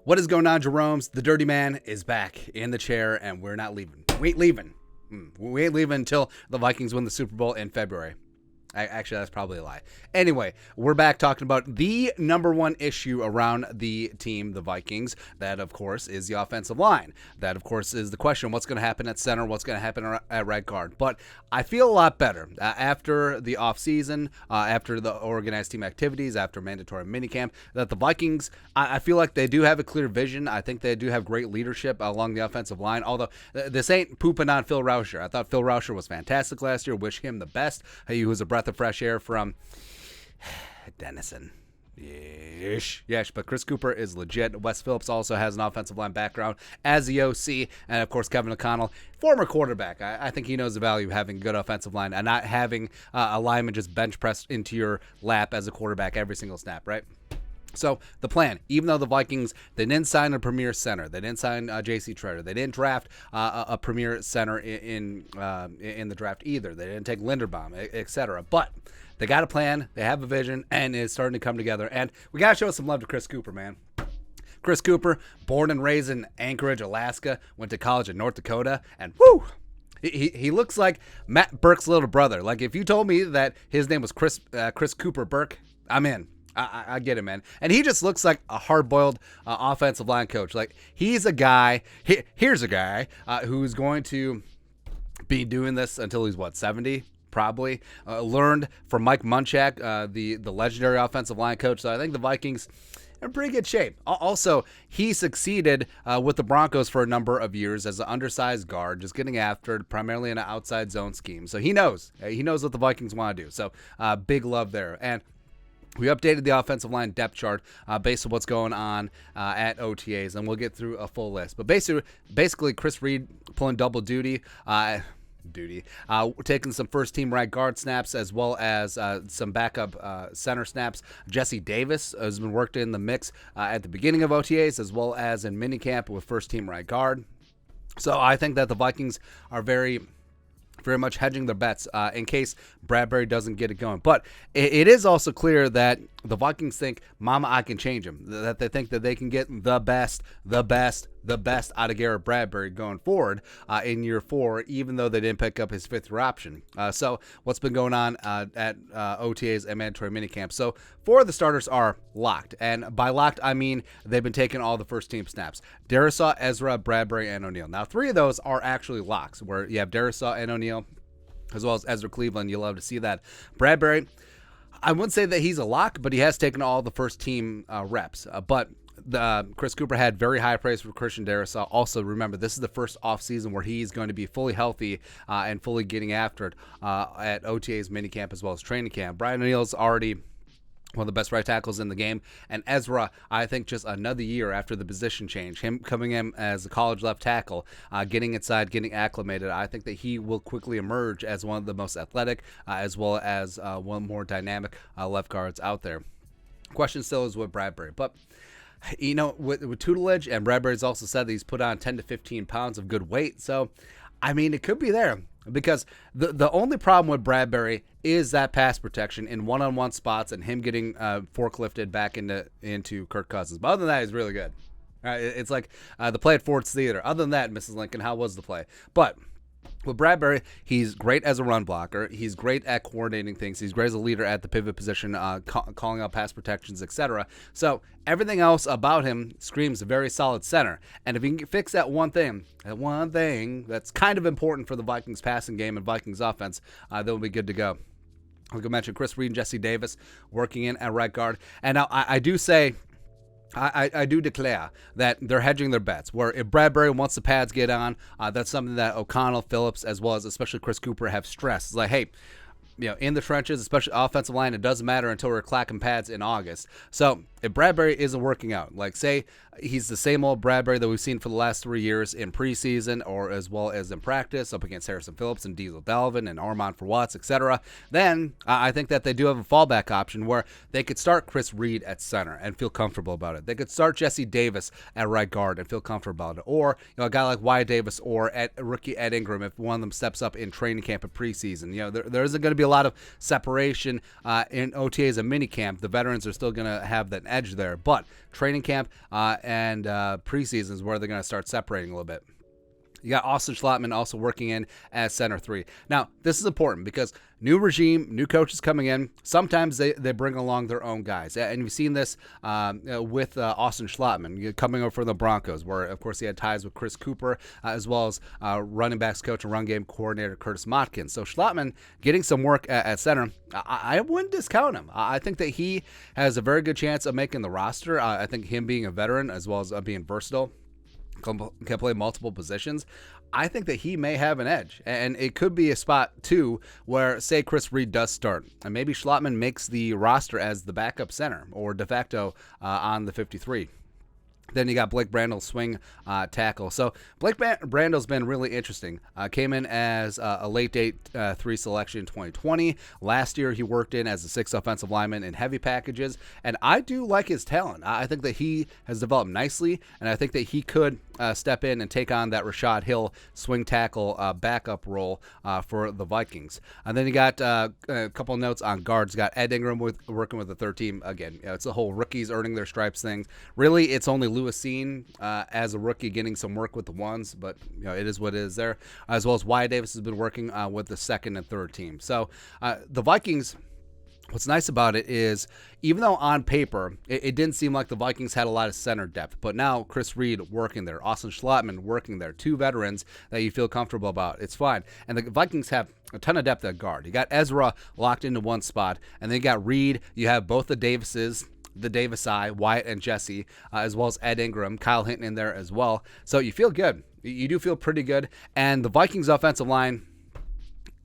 What is going on, Jerome's? The Dirty Man is back in the chair, and we're not leaving. We ain't leaving. We ain't leaving until the Vikings win the Super Bowl in February. Actually, that's probably a lie. Anyway, we're back talking about the number one issue around the team, the Vikings. That, of course, is the offensive line. That, of course, is the question. What's going to happen at center? What's going to happen at right guard? But I feel a lot better after the offseason, after the organized team activities, after mandatory minicamp, that the Vikings, I feel like they do have a clear vision. I think they do have great leadership along the offensive line, although this ain't pooping on Phil Rauscher. I thought Phil Rauscher was fantastic last year. Wish him the best. He was a breath of fresh air from Dennison. Yes, but Chris Kuper is legit. Wes Phillips also has an offensive line background as the OC, and of course Kevin O'Connell, former quarterback. I think he knows the value of having a good offensive line and not having a lineman just bench pressed into your lap as a quarterback every single snap, right? So the plan, even though the Vikings, they didn't sign a premier center, they didn't sign J.C. Treader, they didn't draft a premier center in the draft either. They didn't take Linderbaum, etc. But they got a plan, they have a vision, and it's starting to come together. And we got to show some love to Chris Kuper, man. Chris Kuper, born and raised in Anchorage, Alaska, went to college in North Dakota, and whoo! He looks like Matt Burke's little brother. Like, if you told me that his name was Chris Kuper Burke, I'm in. I get it, man. And he just looks like a hard-boiled offensive line coach. Like, he's a guy, here's a guy who's going to be doing this until he's, 70? Probably. Learned from Mike Munchak, the legendary offensive line coach. So I think the Vikings are in pretty good shape. Also, he succeeded with the Broncos for a number of years as an undersized guard, just getting after it, primarily in an outside zone scheme. So he knows. He knows what the Vikings want to do. So big love there. And we updated the offensive line depth chart based on what's going on at OTAs, and we'll get through a full list. But basically Chris Reed pulling double duty, taking some first-team right guard snaps as well as some backup center snaps. Jesse Davis has been worked in the mix at the beginning of OTAs as well as in minicamp with first-team right guard. So I think that the Vikings are very much hedging their bets in case Bradbury doesn't get it going. But it is also clear that the Vikings think, mama, I can change him. That they think that they can get the best out of Garrett Bradbury going forward in year 4, even though they didn't pick up his 5th-year option. So what's been going on at OTAs and mandatory minicamp? So 4 of the starters are locked. And by locked, I mean they've been taking all the first-team snaps. Darrisaw, Ezra, Bradbury, and O'Neal. Now, 3 of those are actually locks, where you have Darrisaw and O'Neal, as well as Ezra Cleveland. You love to see that. Bradbury, I wouldn't say that he's a lock, but he has taken all the first-team reps. But Chris Kuper had very high praise for Christian Darrisaw. Also, remember, this is the first offseason where he's going to be fully healthy and fully getting after it at OTA's minicamp as well as training camp. Brian O'Neal's already one of the best right tackles in the game. And Ezra, I think just another year after the position change, him coming in as a college left tackle, getting inside, getting acclimated, I think that he will quickly emerge as one of the most athletic as well as one more dynamic left guards out there. Question still is with Bradbury. But, you know, with tutelage, and Bradbury's also said that he's put on 10 to 15 pounds of good weight. So, I mean, it could be there. Because the only problem with Bradbury is that pass protection in one-on-one spots and him getting forklifted back into Kirk Cousins. But other than that, he's really good. It's like the play at Ford's Theater. Other than that, Mrs. Lincoln, how was the play? But with Bradbury, he's great as a run blocker. He's great at coordinating things. He's great as a leader at the pivot position, calling out pass protections, etc. So everything else about him screams a very solid center. And if he can fix that one thing that's kind of important for the Vikings passing game and Vikings offense, they'll be good to go. Like I mentioned, Chris Reed and Jesse Davis working in at right guard. And now I do say, I do declare that they're hedging their bets, where if Bradbury, once the pads get on, that's something that O'Connell, Phillips, as well as especially Chris Kuper have stressed. It's like, hey, you know, in the trenches, especially offensive line, it doesn't matter until we're clacking pads in August. So if Bradbury isn't working out, like say he's the same old Bradbury that we've seen for the last 3 years in preseason or as well as in practice up against Harrison Phillips and Diesel Dalvin and Armand for Watts, etc., then I think that they do have a fallback option where they could start Chris Reed at center and feel comfortable about it. They could start Jesse Davis at right guard and feel comfortable about it. Or, you know, a guy like Wyatt Davis or at rookie Ed Ingram if one of them steps up in training camp and preseason. You know, there isn't going to be a lot of separation in OTAs and minicamp. The veterans are still going to have that edge there, but training camp and preseason is where they're going to start separating a little bit. You got Austin Schlottman also working in as center 3. Now, this is important because new regime, new coaches coming in, sometimes they bring along their own guys. And you've seen this with Austin Schlottman coming over from the Broncos, where, of course, he had ties with Chris Kuper, as well as running backs coach and run game coordinator Curtis Motkins. So Schlottman getting some work at center, I wouldn't discount him. I think that he has a very good chance of making the roster. I think him being a veteran as well as being versatile, can play multiple positions, I think that he may have an edge. And it could be a spot, too, where, say, Chris Reed does start, and maybe Schlottman makes the roster as the backup center or de facto on the 53. Then you got Blake Brandel, swing tackle. So Blake Brandel's been really interesting. Came in as a late day 3 selection in 2020. Last year he worked in as a 6 offensive lineman in heavy packages, and I do like his talent. I think that he has developed nicely, and I think that he could step in and take on that Rashad Hill swing tackle backup role for the Vikings. And then you got a couple of notes on guards. Got Ed Ingram working with the third team. Again, it's the whole rookies earning their stripes thing. Really, it's only Lewis Seen as a rookie getting some work with the ones, but it is what it is there. As well as Wyatt Davis has been working with the second and third team. So the Vikings, what's nice about it is, even though on paper it didn't seem like the Vikings had a lot of center depth, but now Chris Reed working there, Austin Schlottman working there, 2 veterans that you feel comfortable about. It's fine. And the Vikings have a ton of depth at guard. You got Ezra locked into one spot, and then you got Reed. You have both the Davises, the Davis-I, Wyatt and Jesse, as well as Ed Ingram, Kyle Hinton in there as well. So you feel good. You do feel pretty good. And the Vikings offensive line,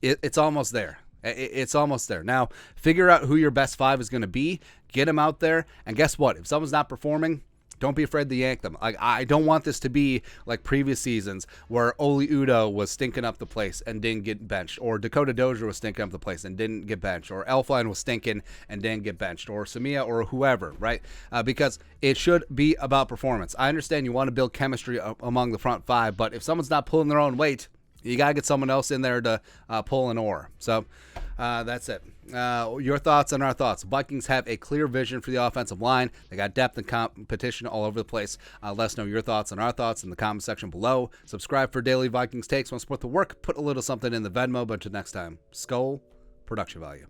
it's almost there. It's almost there. Now, figure out who your best 5 is going to be. Get them out there. And guess what? If someone's not performing, don't be afraid to yank them. I don't want this to be like previous seasons where Oli Udoh was stinking up the place and didn't get benched, or Dakota Dozier was stinking up the place and didn't get benched, or Elfline was stinking and didn't get benched, or Samia, or whoever, right? Because it should be about performance. I understand you want to build chemistry among the front 5, but if someone's not pulling their own weight, you got to get someone else in there to pull an oar. So that's it. Your thoughts and our thoughts. Vikings have a clear vision for the offensive line. They got depth and competition all over the place. Let us know your thoughts and our thoughts in the comment section below. Subscribe for daily Vikings takes. Want to support the work? Put a little something in the Venmo. But until next time, Skull Production Value.